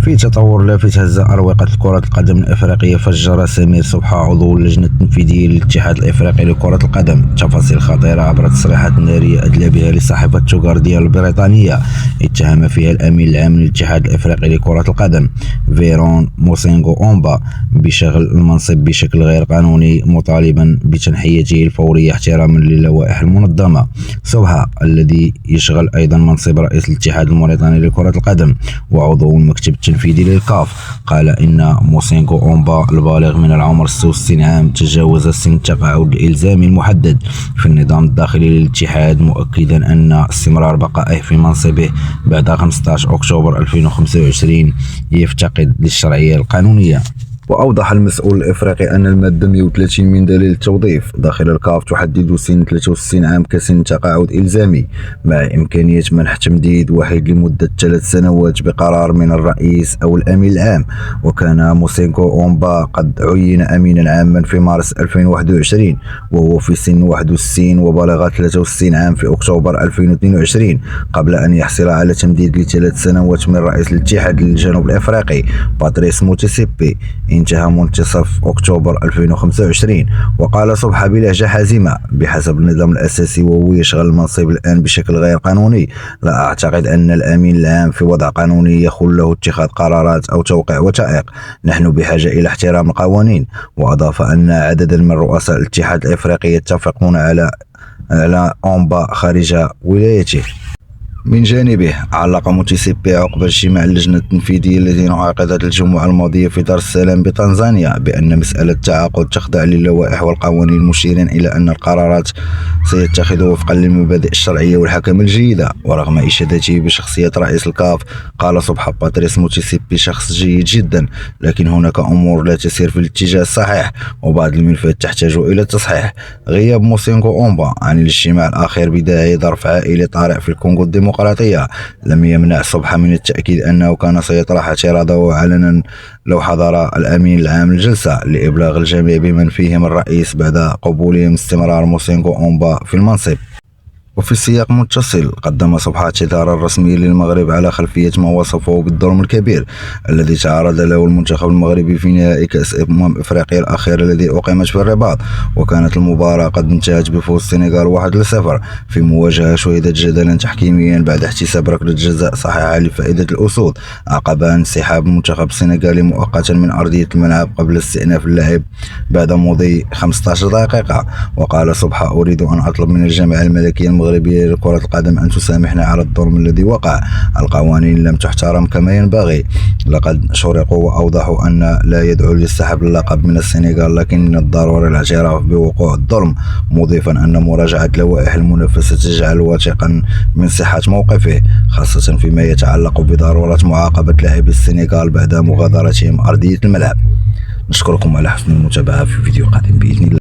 في تطور لافت هز أروقة كرة القدم الإفريقية، فجر سمير صبحة عضو اللجنة التنفيذية للاتحاد الإفريقي لكرة القدم تفاصيل خطيرة عبر تصريحات نارية أدلى بها لصحيفة جارديان البريطانية، اتهم فيها الأمين العام للاتحاد الإفريقي لكرة القدم فيرون موسينغو أومبا بشغل المنصب بشكل غير قانوني، مطالبا بتنحيته الفورية احتراما للوائح المنظمة. صبحة الذي يشغل أيضا منصب رئيس الاتحاد الموريتاني لكرة القدم وعضو المكتب التنفيذي للكاف، قال إن موسينغو أومبا البالغ من العمر 66 عام تجاوز سن التقاعد الإلزامي المحدد في النظام الداخلي للاتحاد، مؤكدا أن استمرار بقائه في منصبه بعد 15 أكتوبر 2025 يفتقد للشرعية القانونية. وأوضح المسؤول الإفريقي أن المادة 130 من دليل التوظيف داخل الكاف تحدد سن 63 عام كسن تقاعد إلزامي، مع إمكانية منح تمديد وحيد لمدة 3 سنوات بقرار من الرئيس أو الأمين العام. وكان موسينغو أومبا قد عين أمينا عاما في مارس 2021 وهو في سن 61، وبلغ 63 عام في أكتوبر 2022 قبل أن يحصل على تمديد ل3 سنوات من رئيس الاتحاد للجنوب الإفريقي باتريس موتسيبي انتهى منتصف أكتوبر 2025. وقال صبحة بلهجة حازمة: بحسب النظام الأساسي وهو يشغل المنصب الآن بشكل غير قانوني، لا أعتقد أن الأمين العام في وضع قانوني يخل له اتخاذ قرارات أو توقيع وثائق. نحن بحاجة إلى احترام القوانين. وأضاف أن عددا من رؤساء الاتحاد الإفريقي يتفقون على أومبا خارج ولايته. من جانبه علق موتسيبي عقب اجتماع اللجنة التنفيذية الذي انعقدت الجمعة الماضية في دار السلام بتنزانيا بأن مسألة التعاقد تخضع للوائح والقوانين، مشيرا إلى أن القرارات سيتخذ وفقا للمبادئ الشرعية والحكم الجيدة. ورغم إشادته بشخصية رئيس الكاف، قال صبحة: باتريس موتسيبي شخص جيد جدا، لكن هناك أمور لا تسير في الاتجاه الصحيح وبعض الملفات تحتاج إلى تصحيح. غياب موسينغو أومبا عن الاجتماع الأخير بداعي ظرف عائلي طارئ في الكونغو الديمقراطية لم يمنع صبحة من التأكيد أنه كان سيطرح اعتراضه علنا لو حضر الأمين العام الجلسة، لإبلاغ الجميع بمن فيهم الرئيس بعد قبولهم استمرار موسينغو أومبا في المنصب. وفي سياق متصل، قدم صبحة اعتذارا رسميا للمغرب على خلفية ما وصفه بالظلم الكبير الذي تعرض له المنتخب المغربي في نهائي كأس إفريقيا الأخير الذي أقيمت في الرباط. وكانت المباراة قد انتهت بفوز السنغال 1-0 في مواجهة شهدت جدلا تحكيميا بعد احتساب ركلة جزاء صحيحة لفائدة الأسود عقب انسحاب المنتخب السنغالي مؤقتا من أرضية الملعب قبل استئناف اللعب بعد مضي 15 دقيقة. وقال صبحة: أريد أن أطلب من الجامعة الملكية المغربية لكرة القدم أن تسامحنا على الظلم الذي وقع. القوانين لم تحترم كما ينبغي. لقد شرقوا وأوضحوا أن لا يدعو لسحب اللقب من السنغال، لكن من الضروري الاعتراف بوقوع الظلم، مضيفا أن مراجعة لوائح المنافسة تجعل واثقا من صحة موقفه، خاصة فيما يتعلق بضرورة معاقبة لاعبي السنغال بعد مغادرتهم أرضية الملعب. نشكركم على حسن المتابعة في فيديو قادم بإذن الله.